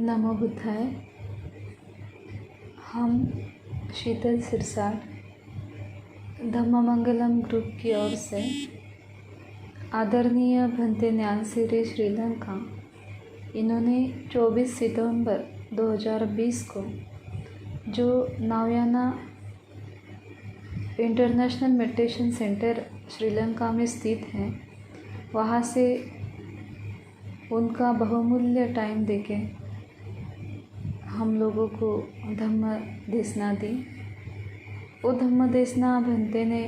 नमो बुद्धाय। हम शीतल सिरसाट धम्ममंगलम ग्रुप की ओर से आदरणीय भंते ज्ञानसिरी श्रीलंका, इन्होंने 24 सितंबर 2020 को जो नावयाना इंटरनेशनल मेडिटेशन सेंटर श्रीलंका में स्थित है, वहाँ से उनका बहुमूल्य टाइम देके हम लोगों को धम्म देशना दी। वो धम्म देशना भंते ने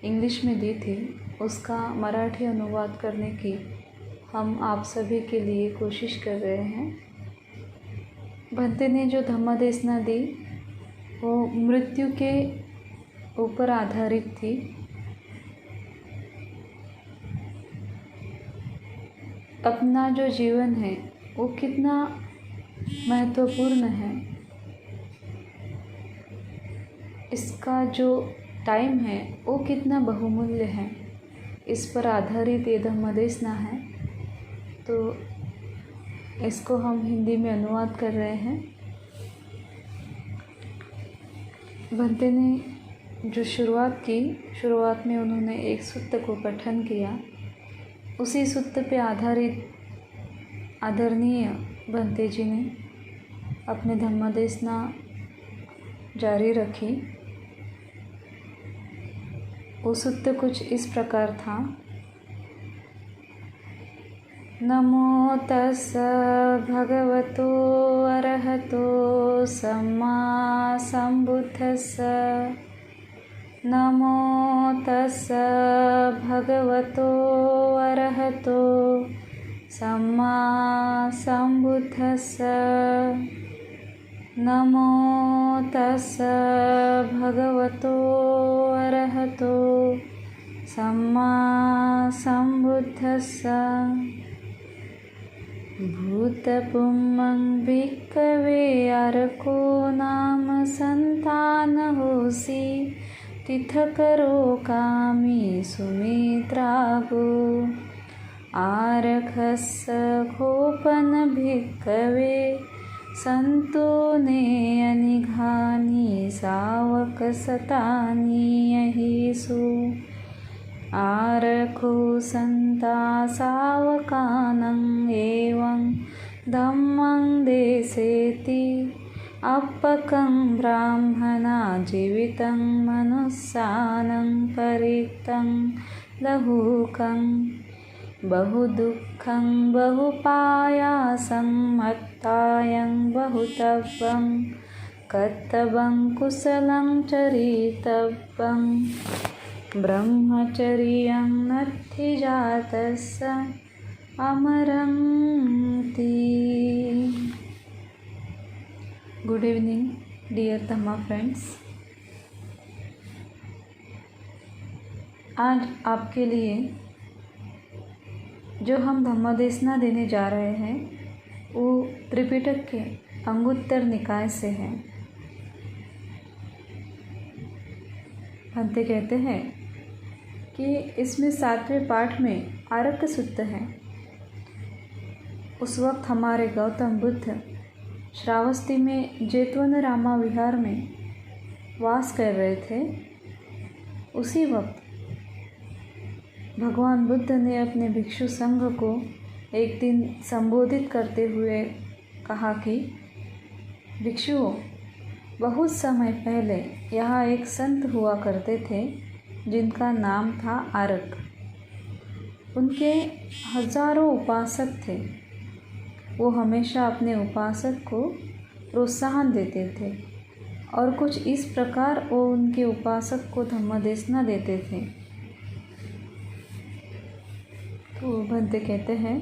इंग्लिश में दी थी, उसका मराठी अनुवाद करने की हम आप सभी के लिए कोशिश कर रहे हैं। भंते ने जो धम्म देशना दी वो मृत्यु के ऊपर आधारित थी। अपना जो जीवन है वो कितना महत्वपूर्ण है, इसका जो टाइम है वो कितना बहुमूल्य है, इस पर आधारित ये धम्मदेशना है। तो इसको हम हिंदी में अनुवाद कर रहे हैं। भंते ने जो शुरुआत में उन्होंने एक सूत्र को पठन किया, उसी सूत्र पे आधारित आदरणीय भंते जी ने अपने धम्मदेशना जारी रखी। वो सूत्र कुछ इस प्रकार था। नमो तस्स भगवतो अरहतो सम्मा संबुद्धस्स। नमो तस्स भगवतो अरहतो सम्मा संबुद्धस्स। नमो तस्स भगवतो अरहतो सम्मा संबुद्धस्स। भूतपुम्मं भिक्खवे अरको नाम संतान होसि। तीर्थकरो कामी सुमित्रागो। आरखस्स खोपन भिक्खवे संतो ने अनिघानि सावक सतानि अहिसु। आरखो संता सावकानं एवं धम्मं देसेति। अपकं ब्राह्मणा जीवितं मनुष्यानं परिक्तं लहुकं। बहुदुःखं बहुपायासं मत्तायं बहुतपं। कर्तव्यं कुशलं चरितव्यं। ब्रह्मचर्यं नत्थि जातस्य अमरं ति। गुड इवनिंग डियर धम्मा फ्रेंड्स। आज आपके लिए जो हम धम्मदेशना देने जा रहे हैं वो त्रिपिटक के अंगुत्तर निकाय से है। भंते कहते हैं कि इसमें 7वें पाठ में आरक्य सूत्र है। उस वक्त हमारे गौतम बुद्ध श्रावस्ती में जेतवनरामा विहार में वास कर रहे थे। उसी वक्त भगवान बुद्ध ने अपने भिक्षु संघ को एक दिन संबोधित करते हुए कहा कि भिक्षुओं, बहुत समय पहले यहाँ एक संत हुआ करते थे जिनका नाम था आरक। उनके हजारों उपासक थे। वो हमेशा अपने उपासक को प्रोत्साहन देते थे और कुछ इस प्रकार वो उनके उपासक को धम्मदेशना देते थे। तो भंते कहते हैं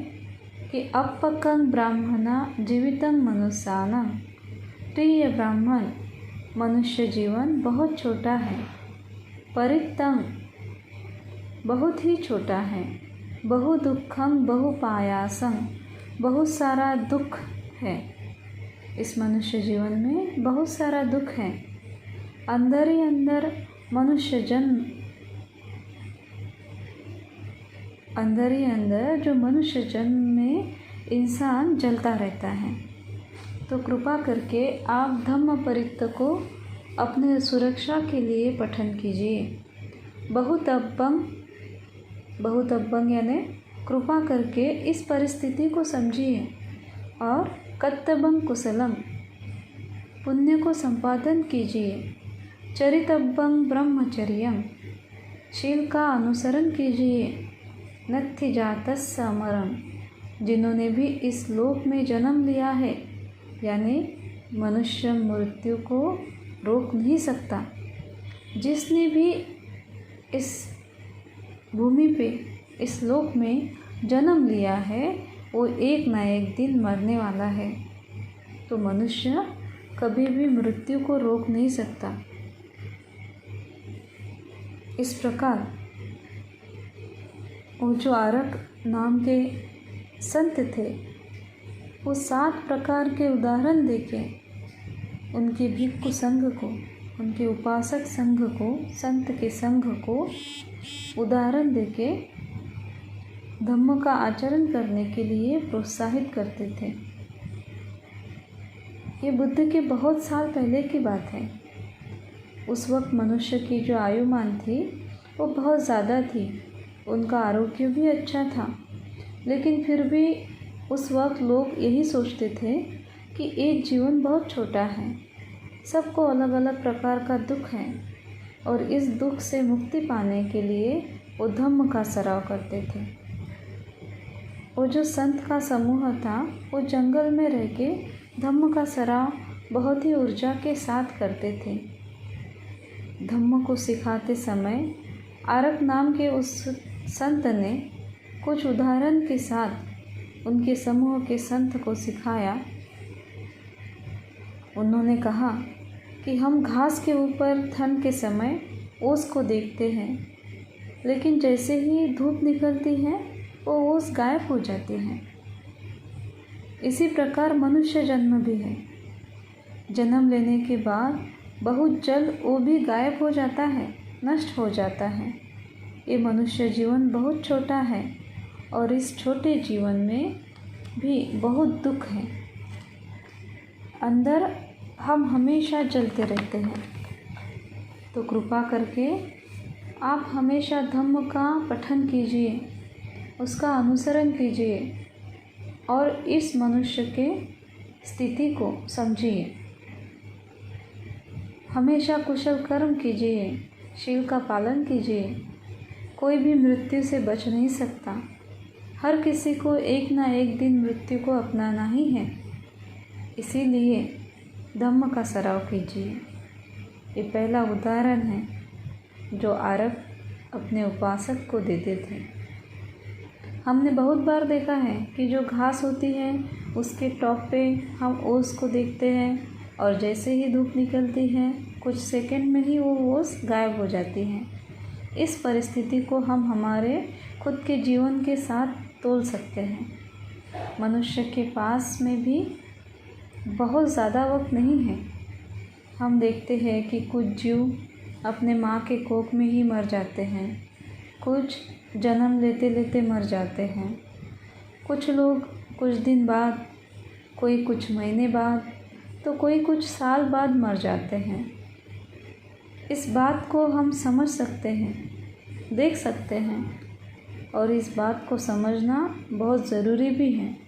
कि अपकं ब्राह्मणा जीवितं मनुष्यानां। प्रिय ब्राह्मण, मनुष्य जीवन बहुत छोटा है। परिक्तं बहुत ही छोटा है। बहु दुःखं बहु पायासं, बहुत सारा दुख है। इस मनुष्य जीवन में बहुत सारा दुख है। अंदर ही अंदर जो मनुष्य जन्म में इंसान जलता रहता है। तो कृपा करके आप धम्म परित्त को अपने सुरक्षा के लिए पठन कीजिए। बहुत अब्बंग यानी कृपा करके इस परिस्थिति को समझिए और कत्तबंग कुशलम पुण्य को संपादन कीजिए। चरितब्बंग ब्रह्मचर्यम शील का अनुसरण कीजिए। नत्थि जातस्य अमरम जिन्होंने भी इस लोक में जन्म लिया है, यानी मनुष्य मृत्यु को रोक नहीं सकता। जिसने भी इस भूमि पे इस लोक में जन्म लिया है वो एक ना एक दिन मरने वाला है। तो मनुष्य कभी भी मृत्यु को रोक नहीं सकता। इस प्रकार वो जो आरक नाम के संत थे वो 7 प्रकार के उदाहरण देके उनके भिक्खु संघ को, उनके उपासक संघ को, संत के संघ को उदाहरण देके धम्म का आचरण करने के लिए प्रोत्साहित करते थे। ये बुद्ध के बहुत साल पहले की बात है। उस वक्त मनुष्य की जो आयुमान थी वो बहुत ज़्यादा थी, उनका आरोग्य भी अच्छा था, लेकिन फिर भी उस वक्त लोग यही सोचते थे कि एक जीवन बहुत छोटा है, सबको अलग अलग प्रकार का दुख है और इस दुख से मुक्ति पाने के लिए वो धम्म का सराव करते थे। वो जो संत का समूह था वो जंगल में रह के धम्म का सराव बहुत ही ऊर्जा के साथ करते थे। धम्म को सिखाते समय आरक नाम के उस संत ने कुछ उदाहरण के साथ उनके समूह के संत को सिखाया। उन्होंने कहा कि हम घास के ऊपर ठंड के समय ओस को देखते हैं, लेकिन जैसे ही धूप निकलती है वो ओस गायब हो जाती है। इसी प्रकार मनुष्य जन्म भी है। जन्म लेने के बाद बहुत जल्द वो भी गायब हो जाता है, नष्ट हो जाता है। ये मनुष्य जीवन बहुत छोटा है और इस छोटे जीवन में भी बहुत दुख है। अंदर हम हमेशा जलते रहते हैं। तो कृपा करके आप हमेशा धम्म का पठन कीजिए, उसका अनुसरण कीजिए और इस मनुष्य के स्थिति को समझिए। हमेशा कुशल कर्म कीजिए, शील का पालन कीजिए। कोई भी मृत्यु से बच नहीं सकता। हर किसी को एक ना एक दिन मृत्यु को अपनाना ही है। इसीलिए धम्म का सराव कीजिए। ये पहला उदाहरण है जो आरक अपने उपासक को देते थे। हमने बहुत बार देखा है कि जो घास होती है उसके टॉप पे हम ओस को देखते हैं और जैसे ही धूप निकलती है कुछ सेकंड में ही वो ओस गायब हो जाती है। इस परिस्थिति को हम हमारे खुद के जीवन के साथ तोल सकते हैं। मनुष्य के पास में भी बहुत ज़्यादा वक्त नहीं है। हम देखते हैं कि कुछ जीव अपने माँ के कोख में ही मर जाते हैं, कुछ जन्म लेते लेते मर जाते हैं, कुछ लोग कुछ दिन बाद, कोई कुछ महीने बाद, तो कोई कुछ साल बाद मर जाते हैं। इस बात को हम समझ सकते हैं, देख सकते हैं और इस बात को समझना बहुत ज़रूरी भी है।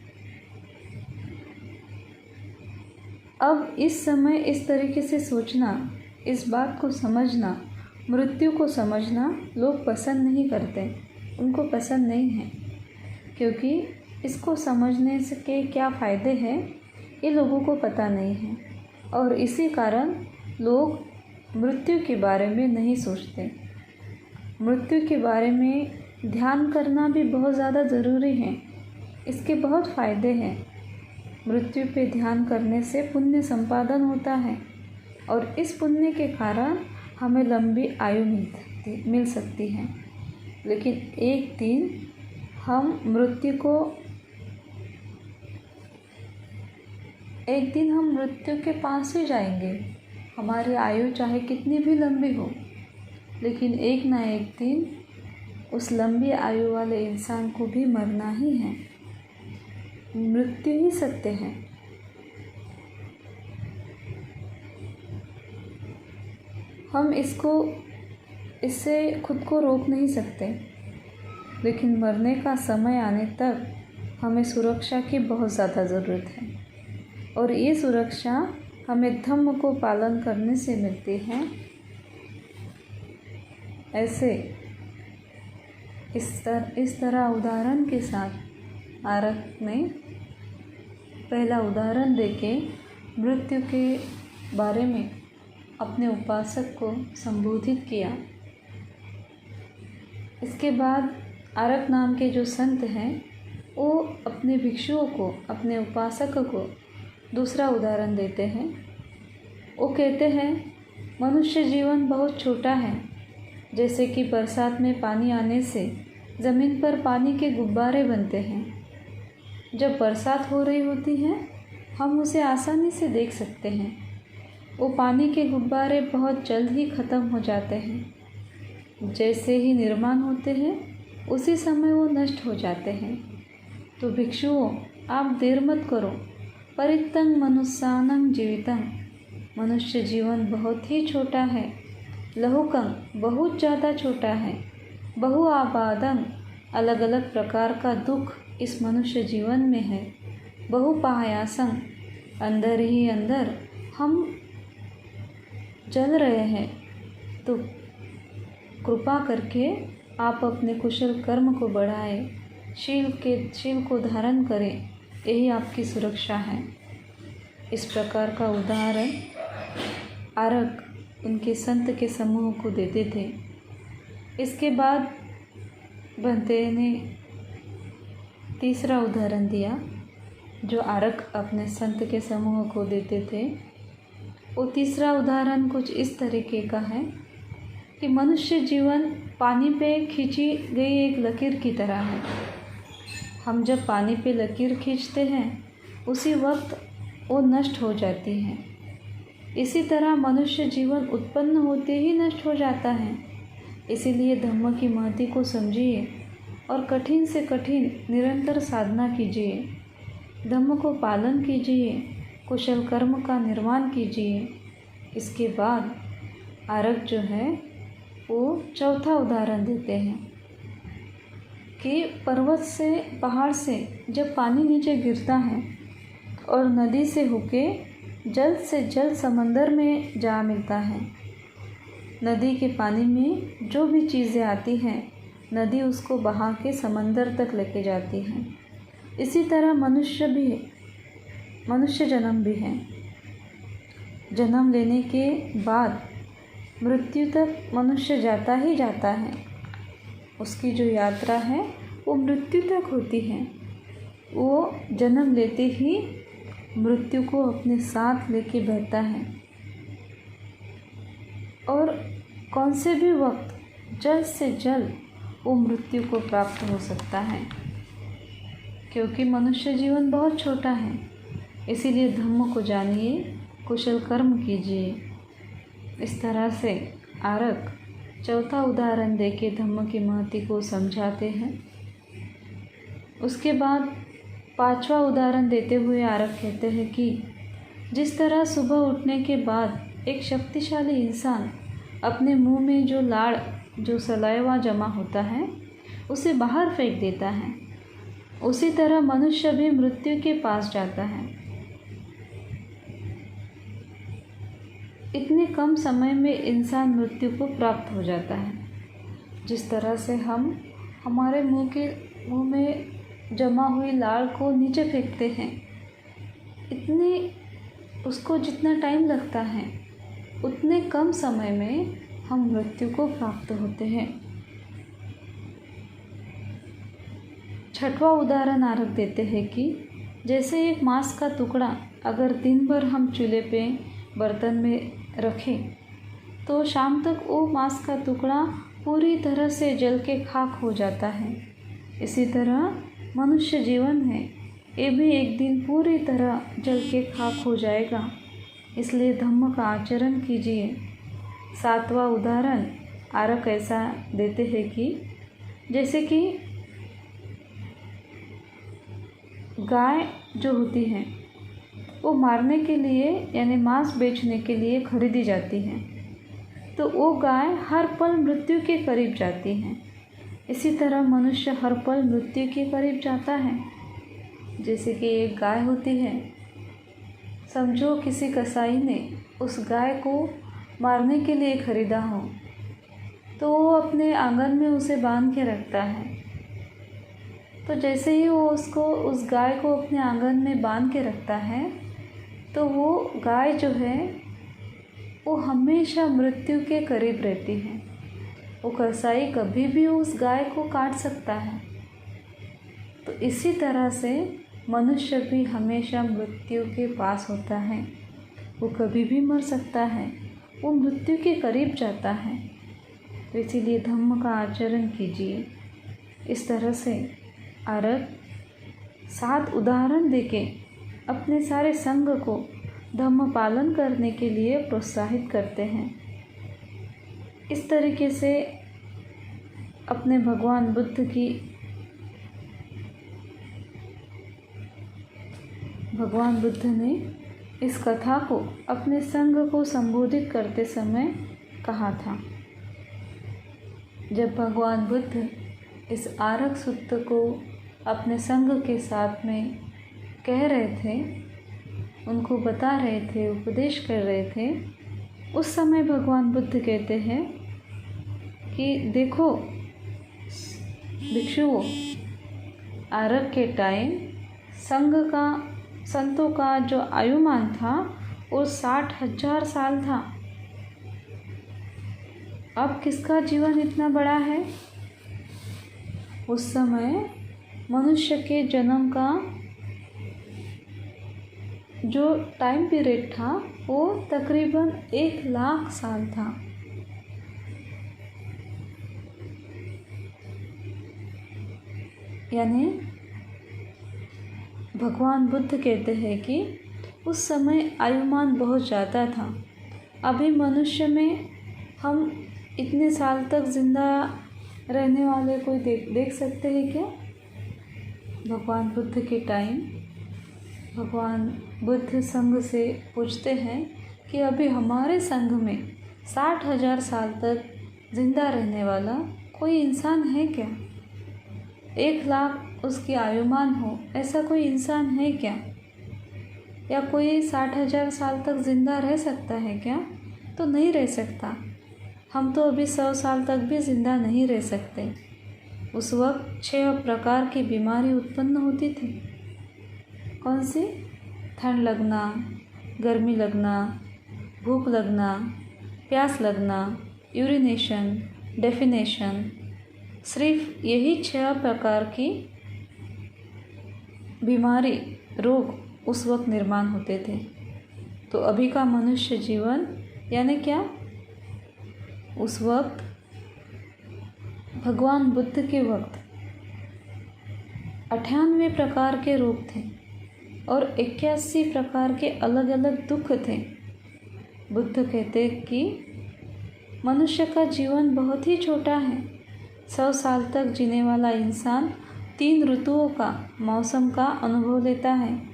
अब इस समय इस तरीके से सोचना, इस बात को समझना, मृत्यु को समझना लोग पसंद नहीं करते, उनको पसंद नहीं है, क्योंकि इसको समझने से के क्या फ़ायदे हैं ये लोगों को पता नहीं है और इसी कारण लोग मृत्यु के बारे में नहीं सोचते। मृत्यु के बारे में ध्यान करना भी बहुत ज़्यादा ज़रूरी है। इसके बहुत फ़ायदे हैं। मृत्यु पे ध्यान करने से पुण्य संपादन होता है और इस पुण्य के कारण हमें लंबी आयु मिल सकती है। लेकिन एक दिन हम मृत्यु के पास ही जाएंगे। हमारी आयु चाहे कितनी भी लंबी हो, लेकिन एक ना एक दिन उस लंबी आयु वाले इंसान को भी मरना ही है। मृत्यु ही सत्य है। हम इससे खुद को रोक नहीं सकते, लेकिन मरने का समय आने तक हमें सुरक्षा की बहुत ज़्यादा ज़रूरत है। और ये सुरक्षा हमें धम्म को पालन करने से मिलती है। ऐसे इस तरह उदाहरण के साथ आरक ने पहला उदाहरण देके मृत्यु के बारे में अपने उपासक को संबोधित किया। इसके बाद आरक नाम के जो संत हैं वो अपने भिक्षुओं को, अपने उपासक को दूसरा उदाहरण देते हैं। वो कहते हैं मनुष्य जीवन बहुत छोटा है, जैसे कि बरसात में पानी आने से ज़मीन पर पानी के गुब्बारे बनते हैं। जब बरसात हो रही होती है हम उसे आसानी से देख सकते हैं। वो पानी के गुब्बारे बहुत जल्द ही ख़त्म हो जाते हैं। जैसे ही निर्माण होते हैं उसी समय वो नष्ट हो जाते हैं। तो भिक्षुओं, आप देर मत करो। परितं मनुष्यानं जीवितं, मनुष्य जीवन बहुत ही छोटा है। लहुकं, बहुत ज़्यादा छोटा है। बहु आबादं, अलग अलग प्रकार का दुख इस मनुष्य जीवन में है। बहुपायासं, अंदर ही अंदर हम जल रहे हैं। तो कृपा करके आप अपने कुशल कर्म को बढ़ाएं, शील को धारण करें, यही आपकी सुरक्षा है। इस प्रकार का उदाहरण आरक उनके संत के समूह को देते थे। इसके बाद बंते ने तीसरा उदाहरण दिया जो आरक अपने संत के समूह को देते थे। वो तीसरा उदाहरण कुछ इस तरीके का है कि मनुष्य जीवन पानी पे खींची गई एक लकीर की तरह है। हम जब पानी पे लकीर खींचते हैं उसी वक्त वो नष्ट हो जाती है। इसी तरह मनुष्य जीवन उत्पन्न होते ही नष्ट हो जाता है। इसीलिए धम्म की महत्व को समझिए और कठिन से कठिन निरंतर साधना कीजिए। धम्म को पालन कीजिए, कुशल कर्म का निर्माण कीजिए। इसके बाद आरक जो है वो चौथा उदाहरण देते हैं कि पर्वत से, पहाड़ से जब पानी नीचे गिरता है और नदी से होके जल्द से जल्द समंदर में जा मिलता है। नदी के पानी में जो भी चीज़ें आती हैं नदी उसको बहा के समंदर तक लेके जाती है। इसी तरह मनुष्य जन्म भी है। जन्म लेने के बाद मृत्यु तक मनुष्य जाता ही जाता है। उसकी जो यात्रा है वो मृत्यु तक होती है। वो जन्म लेते ही मृत्यु को अपने साथ लेके बहता है और कौन से भी वक्त जल्द से जल्द वो मृत्यु को प्राप्त हो सकता है। क्योंकि मनुष्य जीवन बहुत छोटा है, इसीलिए धम्म को जानिए, कुशल कर्म कीजिए। इस तरह से आरक चौथा उदाहरण देके धम्म की महत्व को समझाते हैं। उसके बाद पांचवा उदाहरण देते हुए आरक कहते हैं कि जिस तरह सुबह उठने के बाद एक शक्तिशाली इंसान अपने मुंह में जो सलाइवा जमा होता है उसे बाहर फेंक देता है, उसी तरह मनुष्य भी मृत्यु के पास जाता है। इतने कम समय में इंसान मृत्यु को प्राप्त हो जाता है। जिस तरह से हम हमारे मुंह में जमा हुई लार को नीचे फेंकते हैं, उसको जितना टाइम लगता है उतने कम समय में हम मृत्यु को प्राप्त होते हैं। छठवां उदाहरण आरक देते हैं कि जैसे एक मांस का टुकड़ा अगर दिन भर हम चूल्हे पे बर्तन में रखें तो शाम तक वो मांस का टुकड़ा पूरी तरह से जल के खाक हो जाता है। इसी तरह मनुष्य जीवन है, ये भी एक दिन पूरी तरह जल के खाक हो जाएगा। इसलिए धम्म का आचरण कीजिए। सातवां उदाहरण आरक ऐसा देते हैं कि जैसे कि गाय जो होती है वो मारने के लिए यानी मांस बेचने के लिए खरीदी जाती है। तो वो गाय हर पल मृत्यु के करीब जाती है। इसी तरह मनुष्य हर पल मृत्यु के करीब जाता है। जैसे कि एक गाय होती है, समझो किसी कसाई ने उस गाय को मारने के लिए खरीदा हो, तो वो अपने आंगन में उसे बांध के रखता है। तो जैसे ही वो उस गाय को अपने आंगन में बांध के रखता है, तो वो गाय जो है वो हमेशा मृत्यु के करीब रहती है। वो कसाई कभी भी उस गाय को काट सकता है। तो इसी तरह से मनुष्य भी हमेशा मृत्यु के पास होता है। वो कभी भी मर सकता है, वो मृत्यु के करीब जाता है। तो इसीलिए धम्म का आचरण कीजिए। इस तरह से आरक 7 उदाहरण देके अपने सारे संघ को धम्म पालन करने के लिए प्रोत्साहित करते हैं। इस तरीके से अपने भगवान बुद्ध ने इस कथा को अपने संघ को संबोधित करते समय कहा था। जब भगवान बुद्ध इस आरक सूत्र को अपने संघ के साथ में कह रहे थे, उनको बता रहे थे, उपदेश कर रहे थे, उस समय भगवान बुद्ध कहते हैं कि देखो भिक्षुओं, आरक के टाइम संतों का जो आयुमान था वो 60,000 साल था। अब किसका जीवन इतना बड़ा है? उस समय मनुष्य के जन्म का जो टाइम पीरियड था वो तकरीबन 1,00,000 साल था। यानी भगवान बुद्ध कहते हैं कि उस समय आयुमान बहुत ज़्यादा था। अभी मनुष्य में हम इतने साल तक ज़िंदा रहने वाले कोई देख सकते हैं क्या? भगवान बुद्ध के टाइम भगवान बुद्ध संघ से पूछते हैं कि अभी हमारे संघ में 60,000 साल तक ज़िंदा रहने वाला कोई इंसान है क्या? 1,00,000 उसकी आयुमान हो, ऐसा कोई इंसान है क्या? या कोई 60,000 साल तक ज़िंदा रह सकता है क्या? तो नहीं रह सकता। हम तो अभी 100 साल तक भी ज़िंदा नहीं रह सकते। उस वक्त 6 प्रकार की बीमारी उत्पन्न होती थी। कौन सी? ठंड लगना, गर्मी लगना, भूख लगना, प्यास लगना, यूरिनेशन, डेफिनेशन। सिर्फ यही 6 प्रकार की बीमारी, रोग उस वक्त निर्माण होते थे। तो अभी का मनुष्य जीवन यानी क्या? उस वक्त भगवान बुद्ध के वक्त 98 प्रकार के रोग थे और 81 प्रकार के अलग अलग दुख थे। बुद्ध कहते कि मनुष्य का जीवन बहुत ही छोटा है। 100 साल तक जीने वाला इंसान 3 ऋतुओं का, मौसम का अनुभव लेता है।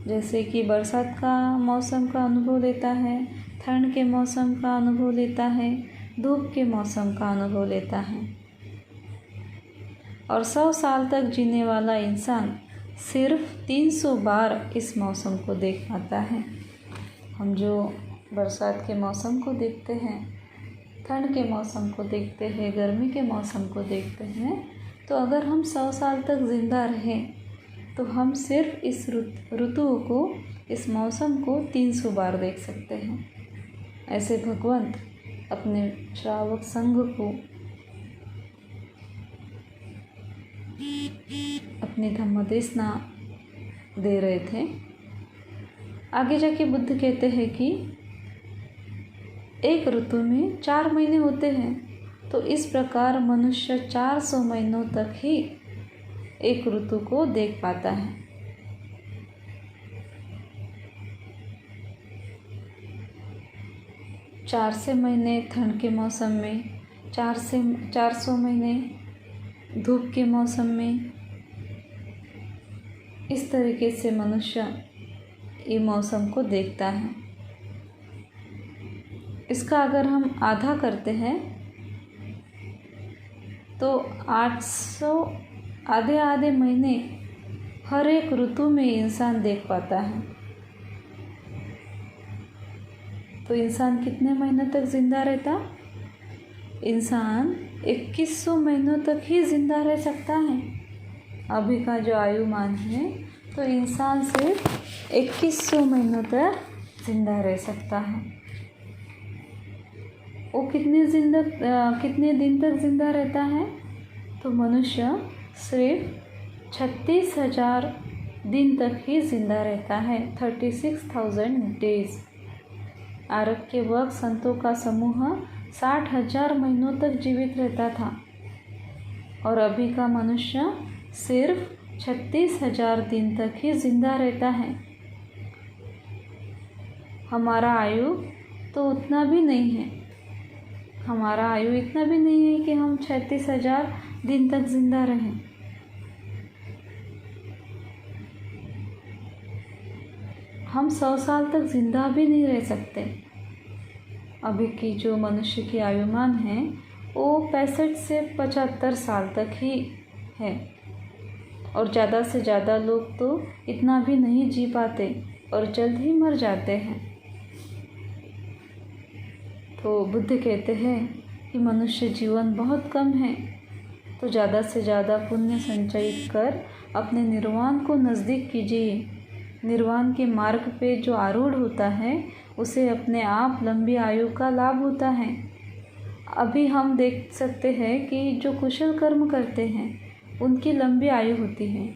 जैसे कि बरसात का मौसम का अनुभव लेता है, ठंड के मौसम का अनुभव लेता है, धूप के मौसम का अनुभव लेता है। और 100 साल तक जीने वाला इंसान सिर्फ 300 बार इस मौसम को देख पाता है। हम जो बरसात के मौसम को देखते हैं, ठंड के मौसम को देखते हैं, गर्मी के मौसम को देखते हैं, तो अगर हम 100 साल तक ज़िंदा रहें तो हम सिर्फ इस ऋतुओं को, इस मौसम को 300 बार देख सकते हैं। ऐसे भगवंत अपने श्रावक संघ को अपनी धम्मदेशना दे रहे थे। आगे जाके बुद्ध कहते हैं कि एक ऋतु में 4 महीने होते हैं, तो इस प्रकार मनुष्य 400 महीनों तक ही एक ऋतु को देख पाता है। चार से महीने ठंड के मौसम में, 400 महीने धूप के मौसम में। इस तरीके से मनुष्य ये मौसम को देखता है। इसका अगर हम आधा करते हैं तो 800 आधे आधे महीने हर एक ऋतु में इंसान देख पाता है। तो इंसान कितने महीनों तक ज़िंदा रहता? इंसान 2100 महीनों तक ही ज़िंदा रह सकता है। अभी का जो आयुमान है तो इंसान सिर्फ 2100 महीनों तक ज़िंदा रह सकता है। वो कितने दिन तक ज़िंदा रहता है? तो मनुष्य सिर्फ 36,000 दिन तक ही ज़िंदा रहता है, 36,000 डेज। आरक्य वर्ग संतों का समूह 60,000 महीनों तक जीवित रहता था और अभी का मनुष्य सिर्फ 36,000 दिन तक ही ज़िंदा रहता है। हमारा आयु तो उतना भी नहीं है। हमारा आयु इतना भी नहीं है कि हम 36,000 दिन तक ज़िंदा रहें। हम 100 साल तक ज़िंदा भी नहीं रह सकते। अभी की जो मनुष्य की आयुमान है वो 65 से 75 साल तक ही है और ज़्यादा से ज़्यादा लोग तो इतना भी नहीं जी पाते और जल्द ही मर जाते हैं। तो बुद्ध कहते हैं कि मनुष्य जीवन बहुत कम है, तो ज़्यादा से ज़्यादा पुण्य संचयित कर अपने निर्वाण को नज़दीक कीजिए। निर्वाण के मार्ग पे जो आरूढ़ होता है उसे अपने आप लंबी आयु का लाभ होता है। अभी हम देख सकते हैं कि जो कुशल कर्म करते हैं उनकी लंबी आयु होती है,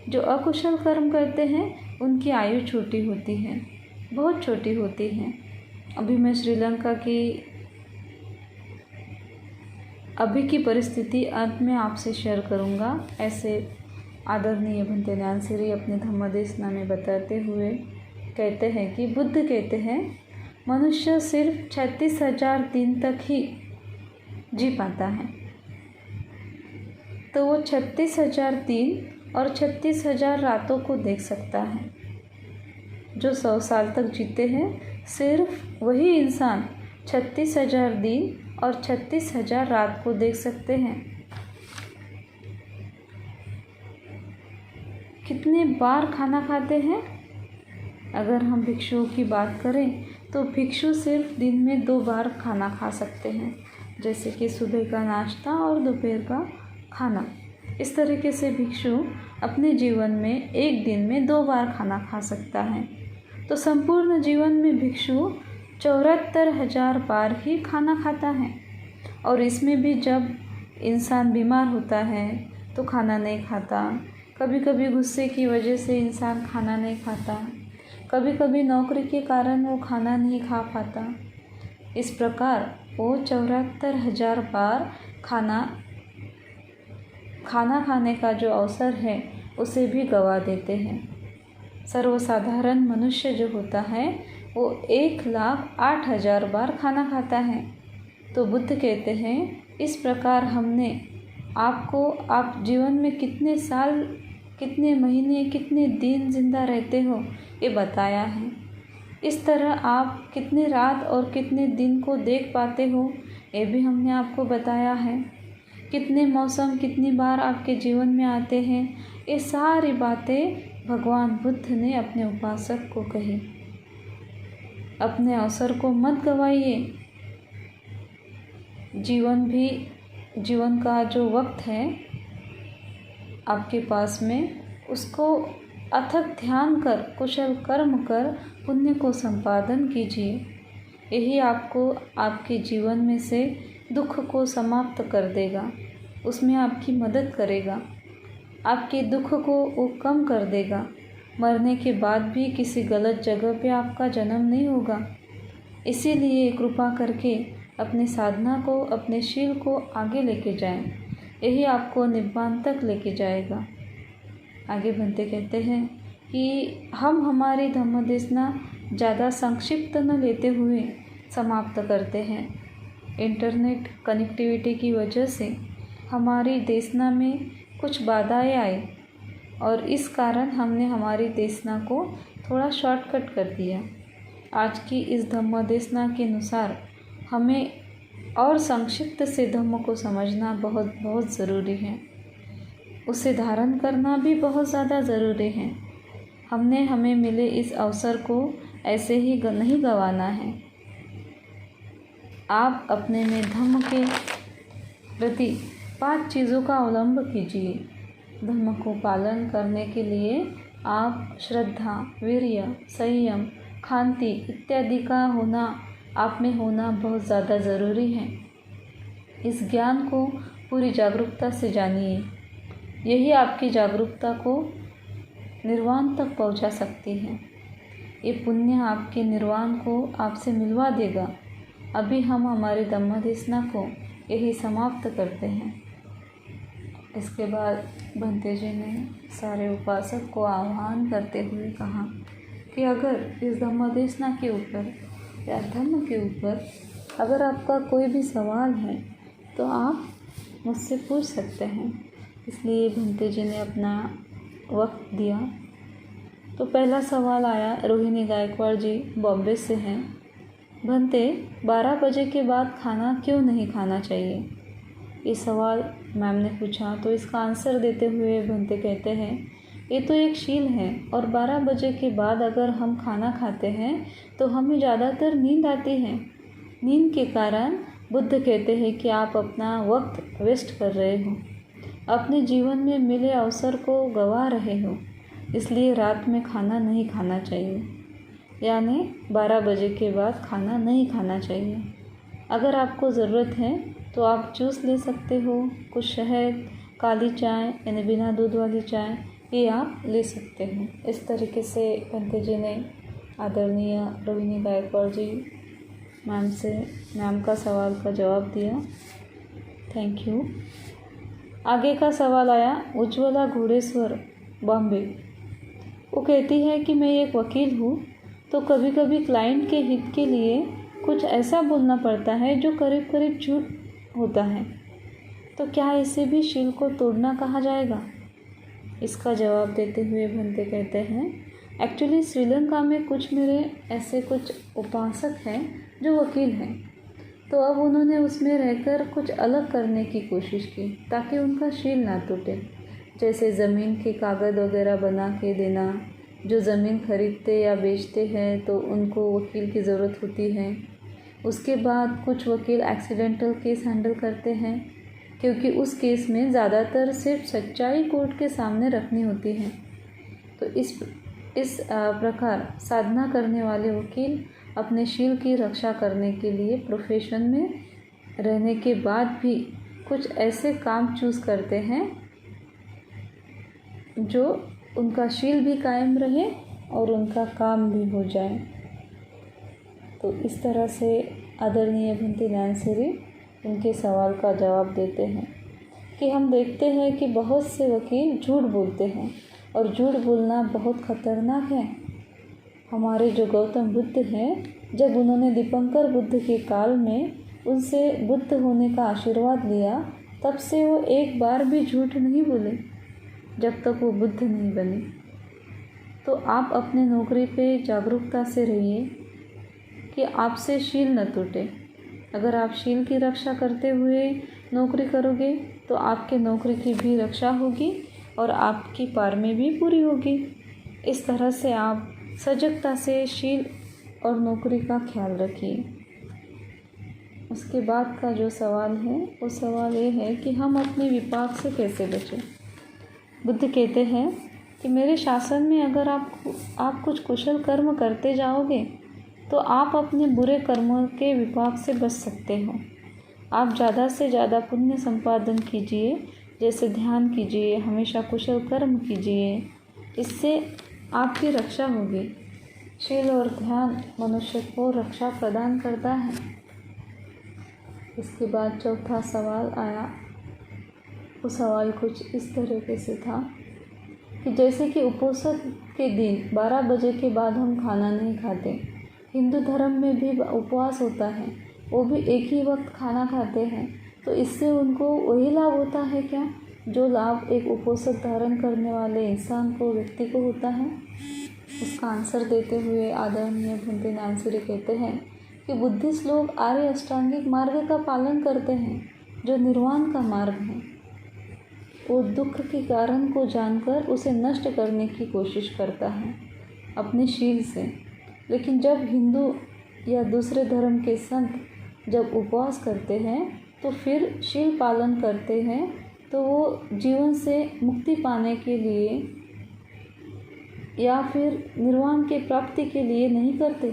जो अकुशल कर्म करते हैं उनकी आयु छोटी होती है, बहुत छोटी होती है। अभी मैं श्रीलंका की अभी की परिस्थिति अंत में आपसे शेयर करूंगा। ऐसे आदरणीय भंते ज्ञानसिरी अपने धम्मदेशना में बताते हुए कहते हैं कि बुद्ध कहते हैं मनुष्य सिर्फ 36,000 दिन तक ही जी पाता है। तो वो 36,000 दिन और 36,000 रातों को देख सकता है। जो 100 साल तक जीते हैं सिर्फ वही इंसान 36,000 दिन और 36,000 रात को देख सकते हैं। कितने बार खाना खाते हैं? अगर हम भिक्षुओं की बात करें तो भिक्षु सिर्फ दिन में 2 बार खाना खा सकते हैं, जैसे कि सुबह का नाश्ता और दोपहर का खाना। इस तरीके से भिक्षु अपने जीवन में एक दिन में 2 बार खाना खा सकता है। तो संपूर्ण जीवन में भिक्षु 74,000 बार ही खाना खाता है। और इसमें भी जब इंसान बीमार होता है तो खाना नहीं खाता, कभी कभी गुस्से की वजह से इंसान खाना नहीं खाता, कभी कभी नौकरी के कारण वो खाना नहीं खा पाता। इस प्रकार वो 74,000 बार खाना खाने का जो अवसर है उसे भी गंवा देते हैं। सर्वसाधारण मनुष्य जो होता है वो 1,08,000 बार खाना खाता है। तो बुद्ध कहते हैं इस प्रकार हमने आपको आप जीवन में कितने साल, कितने महीने, कितने दिन जिंदा रहते हो ये बताया है। इस तरह आप कितने रात और कितने दिन को देख पाते हो ये भी हमने आपको बताया है। कितने मौसम कितनी बार आपके जीवन में आते हैं, ये सारी बातें भगवान बुद्ध ने अपने उपासक को कही। अपने अवसर को मत गवाइए। जीवन का जो वक्त है आपके पास में, उसको अथक ध्यान कर, कुशल कर्म कर पुण्य को संपादन कीजिए। यही आपको आपके जीवन में से दुख को समाप्त कर देगा, उसमें आपकी मदद करेगा, आपके दुख को वो कम कर देगा। मरने के बाद भी किसी गलत जगह पे आपका जन्म नहीं होगा। इसीलिए कृपा करके अपने साधना को, अपने शील को आगे लेके जाएं। यही आपको निब्बान तक लेके जाएगा। आगे बनते कहते हैं कि हम हमारी धम्मदेशना ज़्यादा संक्षिप्त न लेते हुए समाप्त करते हैं। इंटरनेट कनेक्टिविटी की वजह से हमारी देशना में कुछ बाधाएं आई और इस कारण हमने हमारी देशना को थोड़ा शॉर्टकट कर दिया। आज की इस धम्मदेशना के अनुसार हमें और संक्षिप्त से धम्म को समझना बहुत बहुत ज़रूरी है। उसे धारण करना भी बहुत ज़्यादा ज़रूरी है। हमने हमें मिले इस अवसर को ऐसे ही नहीं गंवाना है। आप अपने में धम्म के प्रति 5 चीज़ों का अवलंब कीजिए। धम्म को पालन करने के लिए आप श्रद्धा, वीर्य, संयम, खांति इत्यादि का होना आप में होना बहुत ज़्यादा ज़रूरी है। इस ज्ञान को पूरी जागरूकता से जानिए। यही आपकी जागरूकता को निर्वाण तक पहुंचा सकती है। ये पुण्य आपके निर्वाण को आपसे मिलवा देगा। अभी हम हमारी धम्मदेशना को यही समाप्त करते हैं। इसके बाद भंते जी ने सारे उपासक को आह्वान करते हुए कहा कि अगर इस धम्मदेशना के ऊपर या धम्म के ऊपर अगर आपका कोई भी सवाल है तो आप मुझसे पूछ सकते हैं। इसलिए भंते जी ने अपना वक्त दिया। तो पहला सवाल आया, रोहिणी गायकवाड़ जी बॉम्बे से हैं। भंते, 12 बजे के बाद खाना क्यों नहीं खाना चाहिए? ये सवाल मैम ने पूछा। तो इसका आंसर देते हुए भंते कहते हैं, ये तो एक शील है और 12 बजे के बाद अगर हम खाना खाते हैं तो हमें ज़्यादातर नींद आती है। नींद के कारण बुद्ध कहते हैं कि आप अपना वक्त वेस्ट कर रहे हो, अपने जीवन में मिले अवसर को गंवा रहे हो। इसलिए रात में खाना नहीं खाना चाहिए, यानी 12 बजे के बाद खाना नहीं खाना चाहिए। अगर आपको ज़रूरत है तो आप जूस ले सकते हो, कुछ शहद, काली चाय यानी बिना दूध वाली चाय, ये आप ले सकते हो। इस तरीके से भंते जी ने आदरणीय रोहिणी गायकवाड़ जी मैम का सवाल का जवाब दिया। Thank you. आगे का सवाल आया, उज्ज्वला घोड़ेश्वर बॉम्बे। वो कहती है कि मैं एक वकील हूँ, तो कभी कभी क्लाइंट के हित के लिए कुछ ऐसा बोलना पड़ता है जो करीब करीब झूठ होता है। तो क्या इसे भी शील को तोड़ना कहा जाएगा? इसका जवाब देते हुए भंते कहते हैं, एक्चुअली श्रीलंका में कुछ मेरे ऐसे कुछ उपासक हैं जो वकील हैं। तो अब उन्होंने उसमें रहकर कुछ अलग करने की कोशिश की ताकि उनका शील ना टूटे। जैसे ज़मीन के कागज़ वगैरह बना के देना। जो ज़मीन खरीदते या बेचते हैं तो उनको वकील की ज़रूरत होती है। उसके बाद कुछ वकील एक्सीडेंटल केस हैंडल करते हैं, क्योंकि उस केस में ज़्यादातर सिर्फ सच्चाई कोर्ट के सामने रखनी होती है। तो इस प्रकार साधना करने वाले वकील अपने शील की रक्षा करने के लिए प्रोफेशन में रहने के बाद भी कुछ ऐसे काम चूज़ करते हैं जो उनका शील भी कायम रहे और उनका काम भी हो जाए। तो इस तरह से आदरणीय भंते नैनसिरी उनके सवाल का जवाब देते हैं कि हम देखते हैं कि बहुत से वकील झूठ बोलते हैं और झूठ बोलना बहुत खतरनाक है। हमारे जो गौतम बुद्ध हैं, जब उन्होंने दीपंकर बुद्ध के काल में उनसे बुद्ध होने का आशीर्वाद लिया, तब से वो एक बार भी झूठ नहीं बोले जब तक वो बुद्ध नहीं बने। तो आप अपने नौकरी पे जागरूकता से रहिए कि आपसे शील न टूटे। अगर आप शील की रक्षा करते हुए नौकरी करोगे तो आपके नौकरी की भी रक्षा होगी और आपकी पारमी भी पूरी होगी। इस तरह से आप सजगता से शील और नौकरी का ख्याल रखिए। उसके बाद का जो सवाल है वो सवाल ये है कि हम अपने विपाक से कैसे बचें। बुद्ध कहते हैं कि मेरे शासन में अगर आप कुछ कुशल कर्म करते जाओगे तो आप अपने बुरे कर्मों के विपाक से बच सकते हो। आप ज़्यादा से ज़्यादा पुण्य संपादन कीजिए, जैसे ध्यान कीजिए, हमेशा कुशल कर्म कीजिए, इससे आपकी रक्षा होगी। शील और ध्यान मनुष्य को रक्षा प्रदान करता है। इसके बाद चौथा सवाल आया। वो सवाल कुछ इस तरीके से था कि जैसे कि उपोषण के दिन 12 बजे के बाद हम खाना नहीं खाते, हिंदू धर्म में भी उपवास होता है, वो भी एक ही वक्त खाना खाते हैं, तो इससे उनको वही लाभ होता है क्या जो लाभ एक उपोषण धारण करने वाले इंसान को, व्यक्ति को होता है? उसका आंसर देते हुए आदरणीय भंते नैनसिरी कहते हैं कि बुद्धिस्ट लोग आर्य अष्टांगिक मार्ग का पालन करते हैं, जो निर्वाण का मार्ग है। वो दुख के कारण को जानकर उसे नष्ट करने की कोशिश करता है अपने शील से। लेकिन जब हिंदू या दूसरे धर्म के संत जब उपवास करते हैं तो फिर शील पालन करते हैं, तो वो जीवन से मुक्ति पाने के लिए या फिर निर्वाण के प्राप्ति के लिए नहीं करते,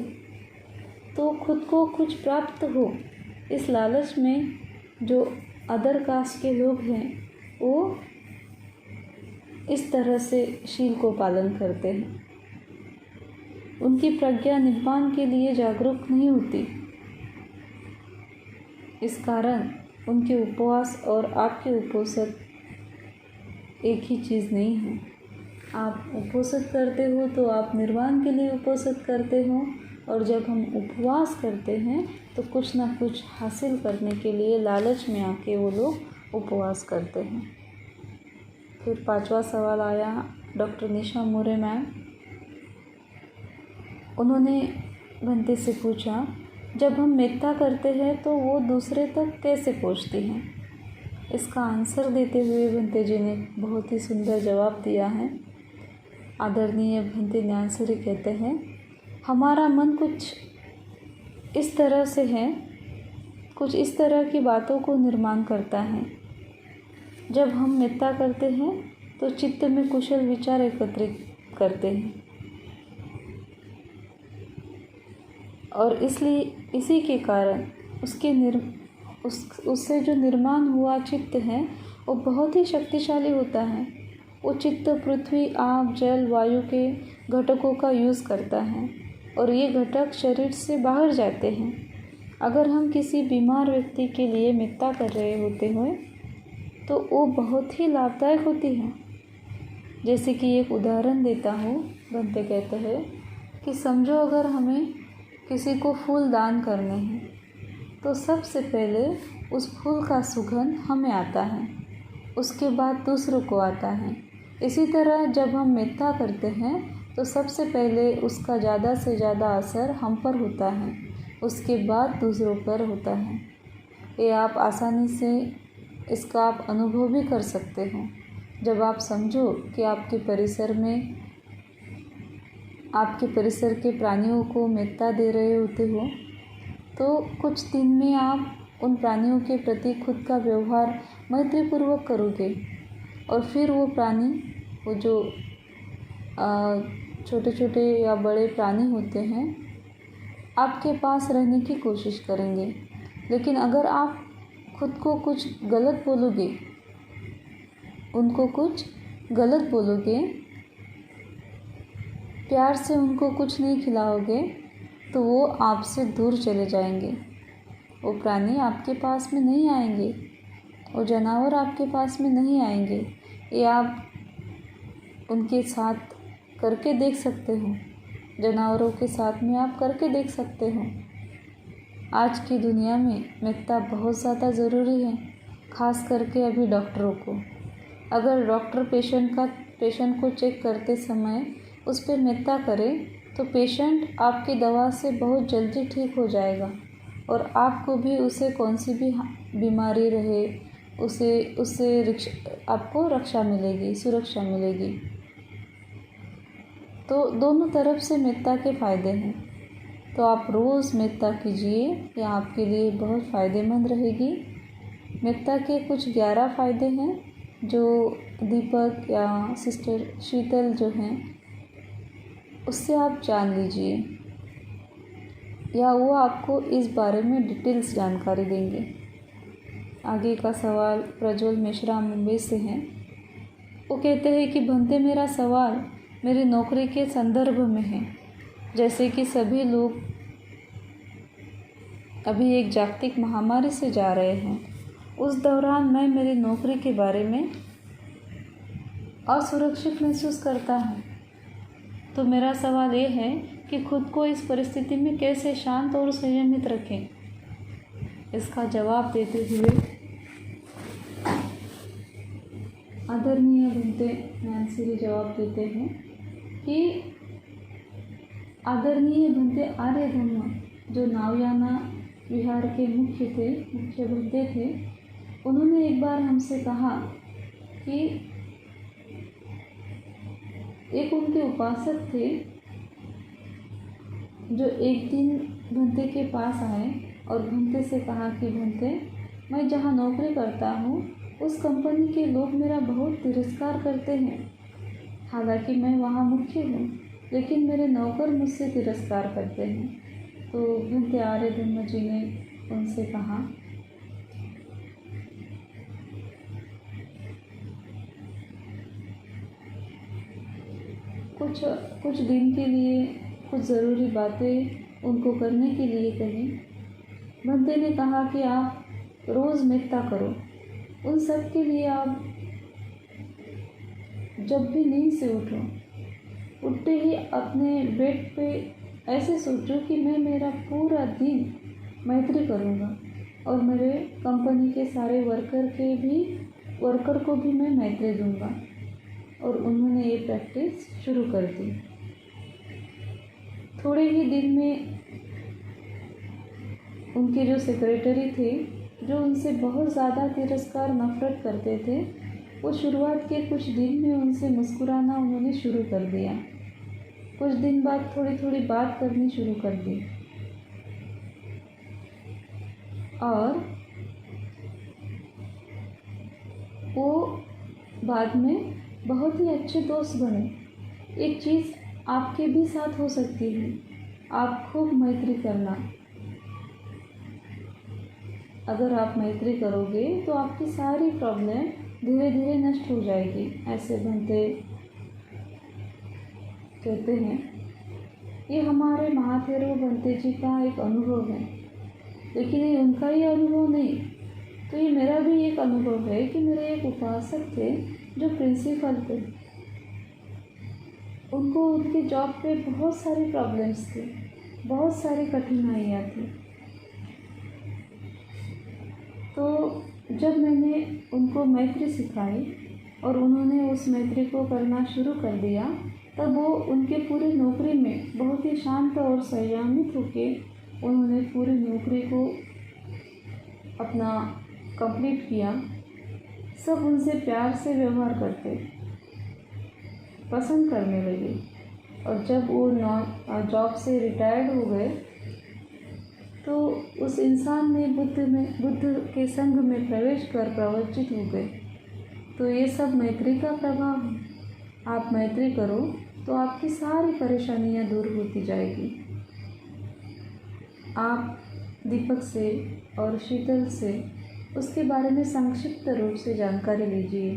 तो खुद को कुछ प्राप्त हो इस लालच में जो अदर कास्ट के लोग हैं वो इस तरह से शील को पालन करते हैं। उनकी प्रज्ञा निर्वाण के लिए जागरूक नहीं होती। इस कारण उनके उपवास और आपके उपोषण एक ही चीज़ नहीं है। आप उपोषण करते हो तो आप निर्वाण के लिए उपोषण करते हो, और जब हम उपवास करते हैं तो कुछ ना कुछ हासिल करने के लिए लालच में आके वो लोग उपवास करते हैं। फिर 5वां सवाल आया डॉक्टर निशा मोरे मैम। उन्होंने बंते से पूछा, जब हम मिथ्या करते हैं तो वो दूसरे तक कैसे पहुँचती हैं? इसका आंसर देते हुए बंते जी ने बहुत ही सुंदर जवाब दिया है। आदरणीय बंते न्यानसरी कहते हैं, हमारा मन कुछ इस तरह से है, कुछ इस तरह की बातों को निर्माण करता है। जब हम मिथ्या करते हैं तो चित्त में कुशल विचार एकत्रित करते हैं, और इसलिए इसी के कारण उससे जो निर्माण हुआ चित्त है वो बहुत ही शक्तिशाली होता है। वो चित्त पृथ्वी, आग, जल, वायु के घटकों का यूज़ करता है और ये घटक शरीर से बाहर जाते हैं। अगर हम किसी बीमार व्यक्ति के लिए मिथ्या कर रहे होते हैं तो वो बहुत ही लाभदायक होती है। जैसे कि एक उदाहरण देता हूँ, बंते कहते हैं कि समझो अगर हमें किसी को फूल दान करने हैं तो सबसे पहले उस फूल का सुगंध हमें आता है, उसके बाद दूसरों को आता है। इसी तरह जब हम मिथ्या करते हैं तो सबसे पहले उसका ज़्यादा से ज़्यादा असर हम पर होता है, उसके बाद दूसरों पर होता है। ये आप आसानी से इसका आप अनुभव भी कर सकते हो। जब आप समझो कि आपके परिसर के प्राणियों को मिथ्या दे रहे होते हो, तो कुछ दिन में आप उन प्राणियों के प्रति खुद का व्यवहार मैत्रीपूर्वक करोगे, और फिर वो प्राणी, वो जो छोटे छोटे या बड़े प्राणी होते हैं, आपके पास रहने की कोशिश करेंगे। लेकिन अगर आप खुद को कुछ गलत बोलोगे, उनको कुछ गलत बोलोगे, प्यार से उनको कुछ नहीं खिलाओगे, तो वो आपसे दूर चले जाएंगे। वो प्राणी आपके पास में नहीं आएंगे, वो जानवर आपके पास में नहीं आएंगे। ये आप उनके साथ करके देख सकते हो, जानवरों के साथ में आप करके देख सकते हो। आज की दुनिया में मिथ्या बहुत ज़्यादा ज़रूरी है, ख़ास करके अभी डॉक्टरों को। अगर डॉक्टर पेशेंट को चेक करते समय उस पर मिथ्या करे तो पेशेंट आपकी दवा से बहुत जल्दी ठीक हो जाएगा, और आपको भी उसे कौन सी भी बीमारी रहे उससे आपको रक्षा मिलेगी, सुरक्षा मिलेगी। तो दोनों तरफ से मिथ्या के फ़ायदे हैं। तो आप रोज़ मिथ्या कीजिए, यह आपके लिए बहुत फ़ायदेमंद रहेगी। मिथ्या के कुछ 11 फ़ायदे हैं जो दीपक या सिस्टर शीतल जो हैं उससे आप जान लीजिए, या वो आपको इस बारे में डिटेल्स जानकारी देंगे। आगे का सवाल प्रज्वल मिश्रा मुंबई से हैं। वो कहते हैं कि बंते, मेरा सवाल मेरी नौकरी के संदर्भ में है। जैसे कि सभी लोग अभी एक जागतिक महामारी से जा रहे हैं, उस दौरान मैं मेरी नौकरी के बारे में असुरक्षित महसूस करता हूँ। तो मेरा सवाल ये है कि खुद को इस परिस्थिति में कैसे शांत और संयमित रखें। इसका जवाब देते हुए आदरणीय बंते न्यानसरी जवाब देते हैं कि आदरणीय बंते, आर्य धर्म जो नावयाना विहार के मुख्य बुद्धे थे, उन्होंने एक बार हमसे कहा कि एक उनके उपासक थे जो एक दिन भंते के पास आए और भंते से कहा कि भंते, मैं जहाँ नौकरी करता हूँ उस कंपनी के लोग मेरा बहुत तिरस्कार करते हैं। हालांकि मैं वहाँ मुख्य हूँ, लेकिन मेरे नौकर मुझसे तिरस्कार करते हैं। तो भंते आर्य धम्म जी ने उनसे कहा, कुछ दिन के लिए कुछ ज़रूरी बातें उनको करने के लिए कही। भंते ने कहा कि आप रोज़ मेत्ता करो। उन सब के लिए आप जब भी नींद से उठते ही अपने बेड पे ऐसे सोचो कि मैं मेरा पूरा दिन मैत्री करूँगा और मेरे कंपनी के सारे वर्कर को भी मैं मैत्री दूँगा। और उन्होंने ये प्रैक्टिस शुरू कर दी। थोड़े ही दिन में उनके जो सेक्रेटरी थे, जो उनसे बहुत ज़्यादा तिरस्कार नफरत करते थे, वो शुरुआत के कुछ दिन में उनसे मुस्कुराना उन्होंने शुरू कर दिया। कुछ दिन बाद थोड़ी थोड़ी बात करनी शुरू कर दी और वो बाद में बहुत ही अच्छे दोस्त बने। एक चीज़ आपके भी साथ हो सकती है, आप खूब मैत्री करना। अगर आप मैत्री करोगे तो आपकी सारी प्रॉब्लम धीरे धीरे नष्ट हो जाएगी, ऐसे भंते कहते हैं। ये हमारे महाथेरो भंते जी का एक अनुभव है, लेकिन ये उनका ही अनुभव नहीं, तो ये मेरा भी एक अनुभव है कि मेरे एक उपासक थे जो प्रिंसिपल थे। उनको उनके जॉब पे बहुत सारी प्रॉब्लम्स थी, बहुत सारी कठिनाइयाँ थी। तो जब मैंने उनको मैत्री सिखाई और उन्होंने उस मैत्री को करना शुरू कर दिया, तब वो उनके पूरी नौकरी में बहुत ही शांत और संयमित होकर उन्होंने पूरी नौकरी को अपना कंप्लीट किया। सब उनसे प्यार से व्यवहार करते, पसंद करने लगे। और जब वो जॉब से रिटायर्ड हो गए तो उस इंसान ने बुद्ध के संघ में प्रवेश कर प्रवचित हो गए। तो ये सब मैत्री का प्रभाव है। आप मैत्री करो तो आपकी सारी परेशानियां दूर होती जाएगी। आप दीपक से और शीतल से उसके बारे में संक्षिप्त रूप से जानकारी लीजिए।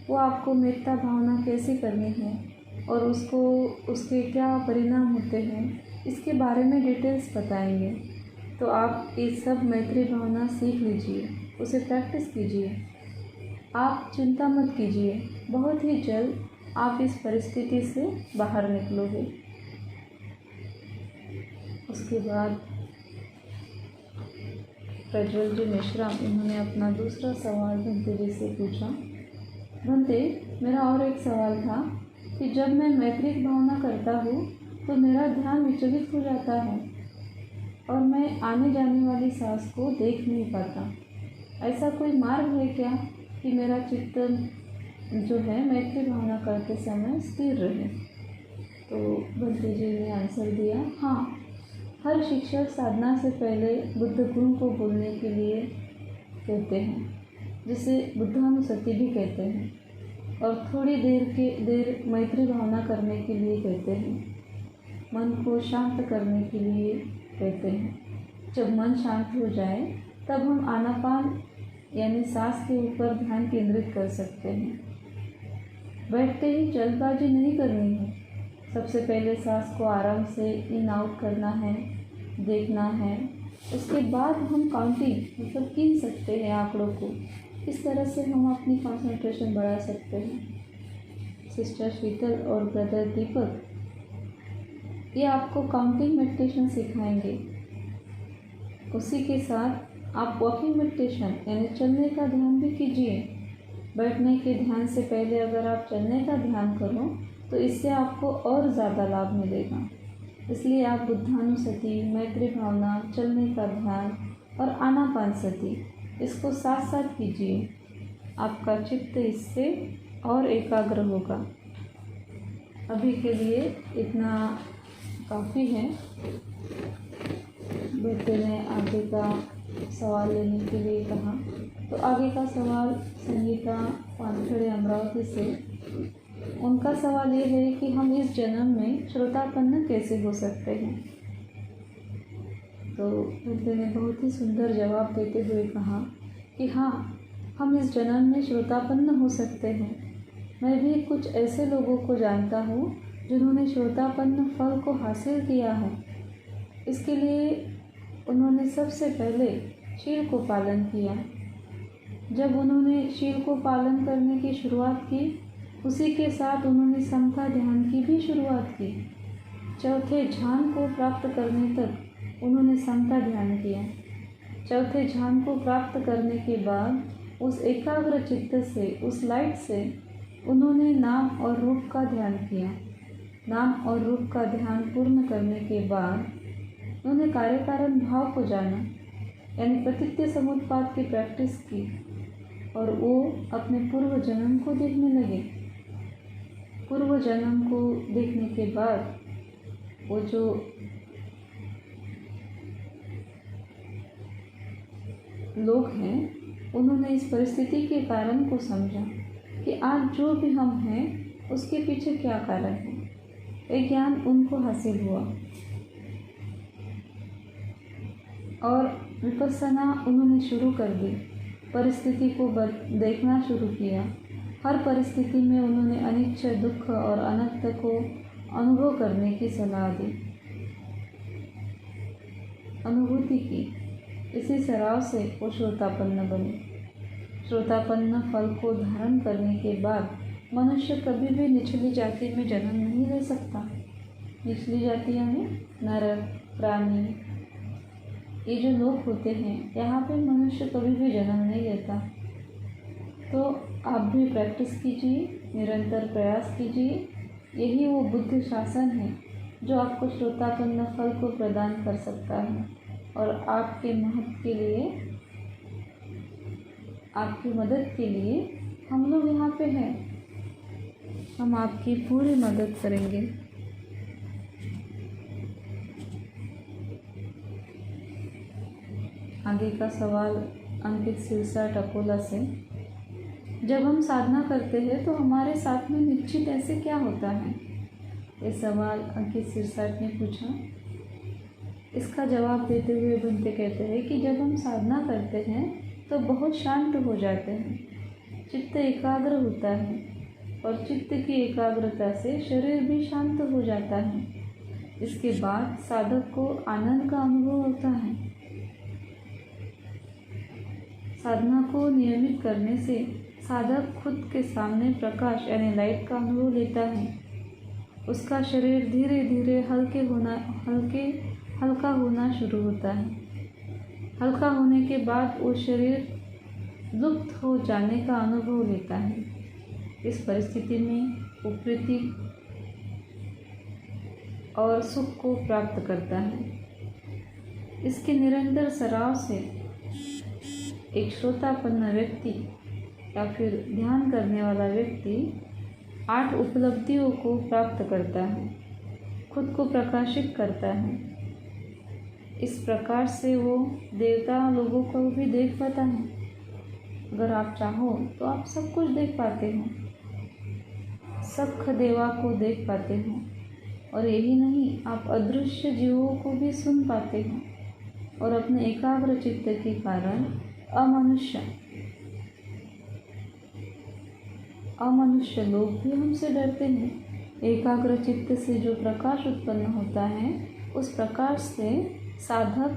वो आपको मेत्ता भावना कैसे करनी है और उसके क्या परिणाम होते हैं, इसके बारे में डिटेल्स बताएंगे। तो आप ये सब मैत्री भावना सीख लीजिए, उसे प्रैक्टिस कीजिए। आप चिंता मत कीजिए, बहुत ही जल्द आप इस परिस्थिति से बाहर निकलोगे। उसके बाद प्रज्वल जी मिश्रा, इन्होंने अपना दूसरा सवाल भंते जी से पूछा। भंते, मेरा और एक सवाल था कि जब मैं मैत्रिक भावना करता हूँ तो मेरा ध्यान विचलित हो जाता है और मैं आने जाने वाली सांस को देख नहीं पाता। ऐसा कोई मार्ग है क्या कि मेरा चित्त जो है मैत्री भावना करते समय स्थिर रहे? तो भंते जी ने आंसर दिया, हाँ, हर शिक्षक साधना से पहले बुद्ध गुण को बोलने के लिए कहते हैं, जिसे बुद्धानुसति भी कहते हैं, और थोड़ी देर मैत्री भावना करने के लिए कहते हैं, मन को शांत करने के लिए कहते हैं। जब मन शांत हो जाए तब हम आनापान यानी सांस के ऊपर ध्यान केंद्रित कर सकते हैं। बैठते ही जल्दबाजी नहीं करनी है। सबसे पहले सांस को आराम से इन आउट करना है, देखना है। उसके बाद हम काउंटिंग मतलब गिन सकते हैं आंकड़ों को। इस तरह से हम अपनी कंसंट्रेशन बढ़ा सकते हैं। सिस्टर शीतल और ब्रदर दीपक ये आपको काउंटिंग मेडिटेशन सिखाएंगे। उसी के साथ आप वॉकिंग मेडिटेशन यानी चलने का ध्यान भी कीजिए। बैठने के ध्यान से पहले अगर आप चलने का ध्यान करो तो इससे आपको और ज़्यादा लाभ मिलेगा। इसलिए आप बुद्धानुसति, मैत्री भावना, चलने का ध्यान और आनापानसति इसको साथ साथ कीजिए। आपका चित्त इससे और एकाग्र होगा। अभी के लिए इतना काफ़ी है। बेटे ने आगे का सवाल लेने के लिए कहा, तो आगे का सवाल संगीता वानखेड़े अमरावती से। उनका सवाल ये है कि हम इस जन्म में श्रोतापन्न कैसे हो सकते हैं। तो बेटे ने बहुत ही सुंदर जवाब देते हुए कहा कि हाँ, हम इस जन्म में श्रोतापन्न हो सकते हैं। मैं भी कुछ ऐसे लोगों को जानता हूँ जिन्होंने श्रोतापन्न फल को हासिल किया है। इसके लिए उन्होंने सबसे पहले शील को पालन किया। जब उन्होंने शील को पालन करने की शुरुआत की, उसी के साथ उन्होंने समता ध्यान की भी शुरुआत की। चौथे ध्यान को प्राप्त करने तक उन्होंने समता ध्यान किया। चौथे ध्यान को प्राप्त करने के बाद उस एकाग्र चित्त से, उस लाइट से उन्होंने नाम और रूप का ध्यान किया। नाम और रूप का ध्यान पूर्ण करने के बाद उन्होंने कार्य कारण भाव को जाना, यानी प्रतीत्य समुत्पाद की प्रैक्टिस की, और वो अपने पूर्व जन्म को देखने लगे। पूर्व जन्म को देखने के बाद वो जो लोग हैं, उन्होंने इस परिस्थिति के कारण को समझा कि आज जो भी हम हैं उसके पीछे क्या कारण है। एक ज्ञान उनको हासिल हुआ और विपस्सना उन्होंने शुरू कर दी। परिस्थिति को देखना शुरू किया। हर परिस्थिति में उन्होंने अनिच्छा, दुख और अनर्थ को अनुभव करने की सलाह दी, अनुभूति की। इसी सराव से वो श्रोतापन्न बने। श्रोतापन्न फल को धारण करने के बाद मनुष्य कभी भी निचली जाति में जन्म नहीं ले सकता। निचली जाति यानी नर, प्राणी, ये जो लोग होते हैं, यहाँ पे मनुष्य कभी भी जन्म नहीं लेता। तो आप भी प्रैक्टिस कीजिए, निरंतर प्रयास कीजिए। यही वो बुद्ध शासन है जो आपको श्रोतापन्न फल को प्रदान कर सकता है और आपके महत्व के लिए, आपकी मदद के लिए हम लोग यहाँ पे हैं। हम आपकी पूरी मदद करेंगे। आगे का सवाल अंकित सिरसा टकोला से। जब हम साधना करते हैं तो हमारे साथ में निश्चित ऐसे क्या होता है? ये सवाल अंकित सिरसाट ने पूछा। इसका जवाब देते हुए बनते कहते हैं कि जब हम साधना करते हैं तो बहुत शांत हो जाते हैं, चित्त एकाग्र होता है और चित्त की एकाग्रता से शरीर भी शांत हो जाता है। इसके बाद साधक को आनंद का अनुभव होता है। साधना को नियमित करने से साधक खुद के सामने प्रकाश यानी लाइट का अनुभव लेता है। उसका शरीर धीरे धीरे हल्का होना शुरू होता है। हल्का होने के बाद वो शरीर लुप्त हो जाने का अनुभव लेता है। इस परिस्थिति में वो प्रीति और सुख को प्राप्त करता है। इसके निरंतर सराव से एक श्रोतापन्न व्यक्ति या फिर ध्यान करने वाला व्यक्ति 8 उपलब्धियों को प्राप्त करता है, खुद को प्रकाशित करता है। इस प्रकार से वो देवता लोगों को भी देख पाता है। अगर आप चाहो तो आप सब कुछ देख पाते हो, सख देवा को देख पाते हो, और यही नहीं, आप अदृश्य जीवों को भी सुन पाते हो। और अपने एकाग्र चित्त के कारण अमनुष्य लोग भी हमसे डरते हैं। एकाग्र चित्त से जो प्रकाश उत्पन्न होता है, उस प्रकाश से साधक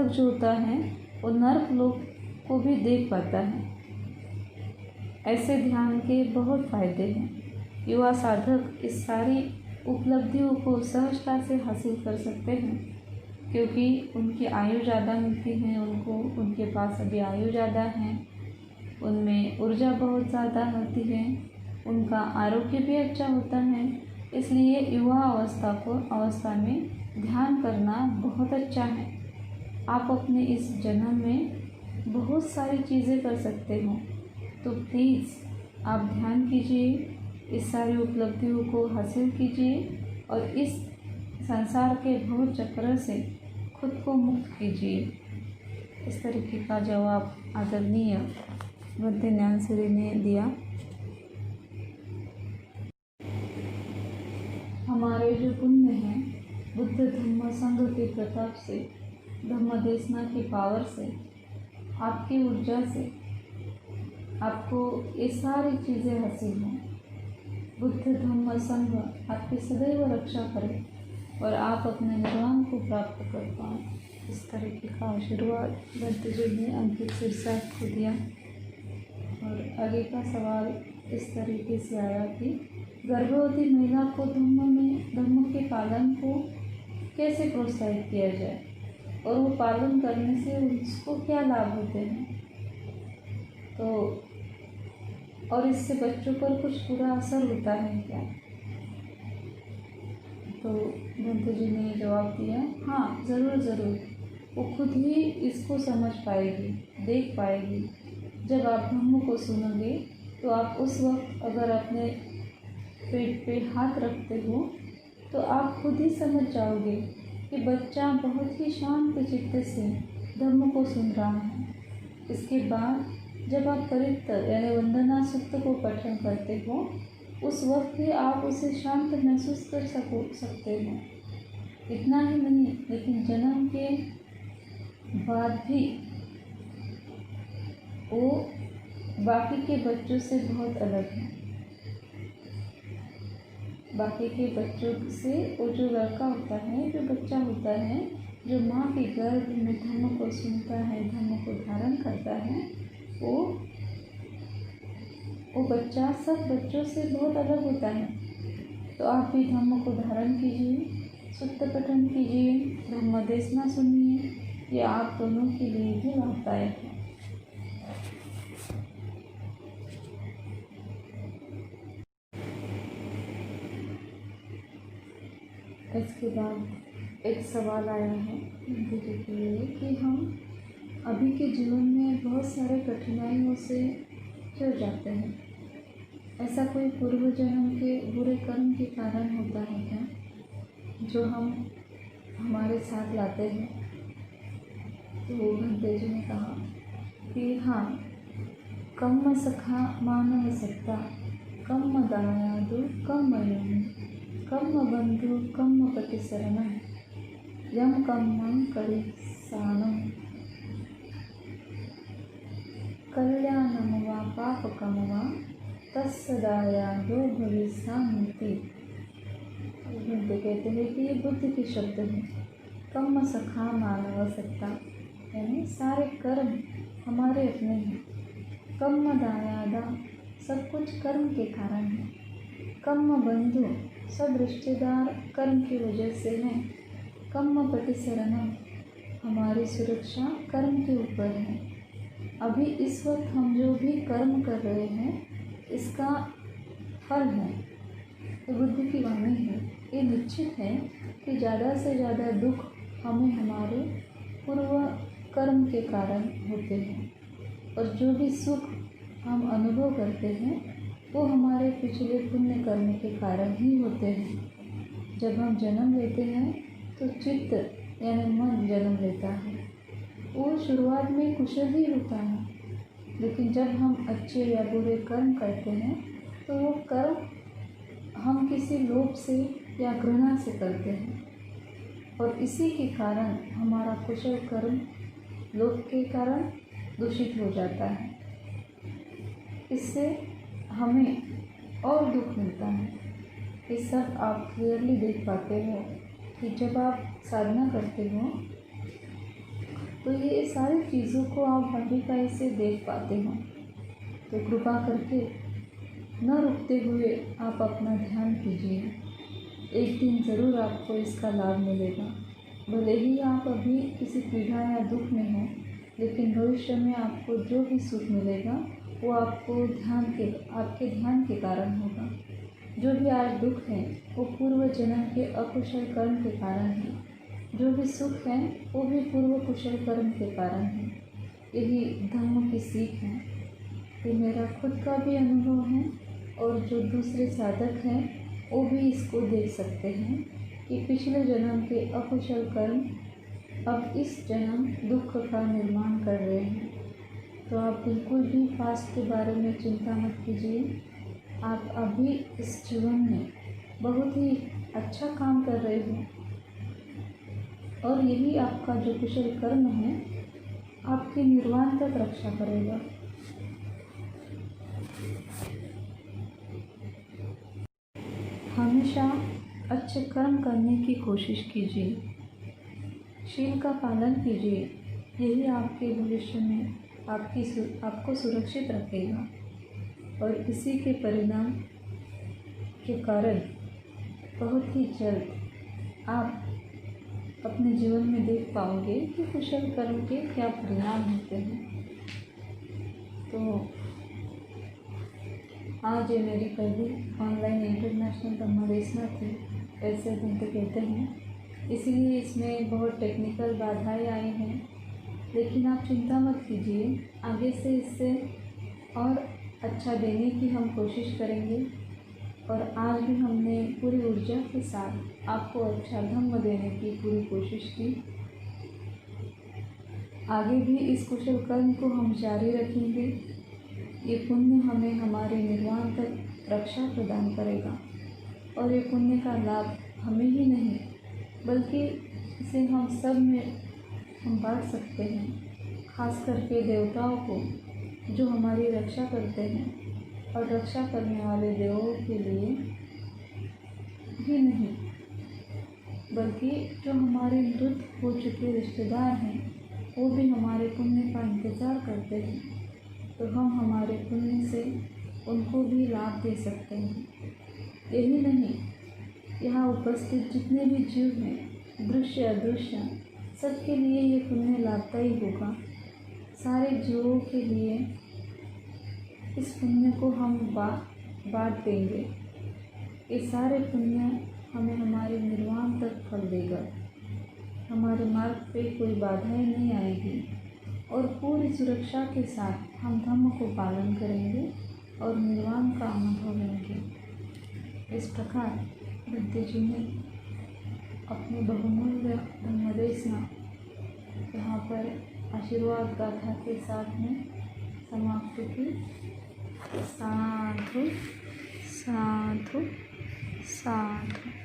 जो होता है वो नर्क लोग को भी देख पाता है। ऐसे ध्यान के बहुत फायदे हैं। युवा साधक इस सारी उपलब्धियों को सहजता से हासिल कर सकते हैं, क्योंकि उनकी आयु ज़्यादा मिलती है उनको। उनके पास अभी आयु ज़्यादा है, उनमें ऊर्जा बहुत ज़्यादा होती है, उनका आरोग्य भी अच्छा होता है, इसलिए युवा अवस्था में ध्यान करना बहुत अच्छा है। आप अपने इस जन्म में बहुत सारी चीज़ें कर सकते हो, तो प्लीज़ आप ध्यान कीजिए, इस सारी उपलब्धियों को हासिल कीजिए और इस संसार के भव चक्र से खुद को मुक्त कीजिए। इस तरीके का जवाब आदरणीय भंते ज्ञानश्री ने दिया। हमारे जो पुण्य हैं, बुद्ध धम्म संघ के प्रताप से, धम्म देशना की पावर से, आपकी ऊर्जा से आपको ये सारी चीज़ें हासिल हों। बुद्ध धम्म संघ आपकी सदैव रक्षा करे और आप अपने निर्वाण को प्राप्त कर पाएँ। इस तरीके का आशीर्वाद भंते जी ने अंकित सिरसाट को दिया। और आगे का सवाल इस तरीके से आया कि गर्भवती महिला को धम्म के पालन को कैसे प्रोत्साहित किया जाए और वो पालन करने से उसको क्या लाभ होते हैं, तो और इससे बच्चों पर कुछ बुरा असर होता है क्या? तो भंते जी ने जवाब दिया, हाँ ज़रूर वो खुद ही इसको समझ पाएगी, देख पाएगी। जब आप धम्म को सुनोगे तो आप उस वक्त अगर अपने पेट पे हाथ रखते हो तो आप खुद ही समझ जाओगे कि बच्चा बहुत ही शांत चित्त से धम्म को सुन रहा है। इसके बाद जब आप परित्तर यानी वंदना सूक्त को पठन करते हो, उस वक्त ही आप उसे शांत महसूस कर सकते हो। इतना ही नहीं, लेकिन जन्म के बाद भी वो बाकी के बच्चों से बहुत अलग है। बाकी के बच्चों से वो जो लड़का होता है, जो बच्चा होता है, जो माँ के गर्भ में धम्म को सुनता है, धम्म को धारण करता है, वो बच्चा सब बच्चों से बहुत अलग होता है। तो आप भी धम्म को धारण कीजिए, सूक्त पठन कीजिए, धम्म देशना सुनिए, ये आप दोनों के लिए भी लाभदायक है। इसके बाद एक सवाल आया है भंते जी के लिए कि हम अभी के जीवन में बहुत सारे कठिनाइयों से चल जाते हैं। ऐसा कोई पूर्व जन्म के बुरे कर्म के कारण होता है क्या, जो हम हमारे साथ लाते हैं? तो भंते जी ने कहा कि हाँ, कम्म सखा मानव सत्ता, कम्म दायादु कम्म यम, कम्म बंधु कम्म पति शरणम, यम कम्मं करिसानम, कल्याणम वा पापकम वा तस्य दायादो भविष्यामीति। भंते कहते हैं कि ये बुद्ध के शब्द हैं। कम्म सखा मानव सत्ता, यानी सारे कर्म हमारे अपने हैं। कम्म दायादा, सब कुछ कर्म के कारण है। कम्म बंधु, सब रिश्तेदार कर्म की वजह से हैं। कम्म पति शरणम, हमारी सुरक्षा कर्म के ऊपर है। अभी इस वक्त हम जो भी कर्म कर रहे हैं, इसका फल है। तो बुद्ध की वाणी है, ये निश्चित है कि ज़्यादा से ज़्यादा दुख हमें हमारे पूर्व कर्म के कारण होते हैं, और जो भी सुख हम अनुभव करते हैं वो हमारे पिछले पुण्य कर्म के कारण ही होते हैं। जब हम जन्म लेते हैं तो चित्त यानी मन जन्म लेता है। वो शुरुआत में कुशल ही होता है, लेकिन जब हम अच्छे या बुरे कर्म करते हैं तो वो कर्म हम किसी लोभ से या घृणा से करते हैं, और इसी के कारण हमारा कुशल कर्म लोभ के कारण दूषित हो जाता है। इससे हमें और दुख मिलता है। ये सब आप क्लियरली देख पाते हो कि जब आप साधना करते हो तो ये सारी चीज़ों को आप बारीकाई से देख पाते हो। तो कृपा करके न रुकते हुए आप अपना ध्यान कीजिए। एक दिन ज़रूर आपको इसका लाभ मिलेगा। भले ही आप अभी किसी पीड़ा या दुख में हो, लेकिन भविष्य में आपको जो भी सुख मिलेगा वो आपके ध्यान के कारण होगा। जो भी आज दुख है वो पूर्व जन्म के अकुशल कर्म के कारण है, जो भी सुख है वो भी पूर्व कुशल कर्म के कारण है। यही धर्म की सीख है। ये मेरा खुद का भी अनुभव है और जो दूसरे साधक हैं वो भी इसको देख सकते हैं कि पिछले जन्म के अकुशल कर्म अब इस जन्म दुख का निर्माण कर रहे हैं। तो आप बिल्कुल भी पास्ट के बारे में चिंता मत कीजिए। आप अभी इस जीवन में बहुत ही अच्छा काम कर रहे हो और यही आपका जो कुशल कर्म है आपके निर्वाण तक रक्षा करेगा। हमेशा अच्छे कर्म करने की कोशिश कीजिए, शील का पालन कीजिए। यही आपके भविष्य में आपको सुरक्षित रखेगा और इसी के परिणाम के कारण बहुत ही जल्द आप अपने जीवन में देख पाओगे कि कुशल कर्म के क्या परिणाम होते हैं। तो आज ये मेरी पहली ऑनलाइन इंटरनेशनल ब्रह्मदेशना थी, ऐसे दंत कहते हैं, इसलिए इसमें बहुत टेक्निकल बाधाएं आई हैं। लेकिन आप चिंता मत कीजिए, आगे से इससे और अच्छा देने की हम कोशिश करेंगे। और आज भी हमने पूरी ऊर्जा के साथ आपको अच्छा धम्म देने की पूरी कोशिश की। आगे भी इस कुशल कर्म को हम जारी रखेंगे। ये पुण्य हमें हमारे निर्वाण तक रक्षा प्रदान करेगा और ये पुण्य का लाभ हमें ही नहीं बल्कि इसे हम सब में हम बांट सकते हैं, खास करके देवताओं को जो हमारी रक्षा करते हैं और रक्षा करने वाले देवों के लिए ही नहीं बल्कि जो हमारे मृत हो चुके रिश्तेदार हैं वो भी हमारे पुण्य का इंतज़ार करते हैं। तो हम हमारे पुण्य से उनको भी लाभ दे सकते हैं। यही नहीं, यहाँ उपस्थित जितने भी जीव हैं, दृश्य अदृश्य, सबके लिए ये पुण्य लाभदायी होगा। सारे जीवों के लिए इस पुण्य को हम बांट देंगे। ये सारे पुण्य हमें हमारे निर्वाण तक फल देगा। हमारे मार्ग पे कोई बाधाएं नहीं आएगी और पूरी सुरक्षा के साथ हम धम्म को पालन करेंगे और निर्वाण का अनुभव लेंगे। इस प्रकार बुद्ध जी ने अपने बहुमूल्य धम्मदेशना यहाँ पर आशीर्वाद गाथा के साथ में समाप्त की। साधु साधु साधु।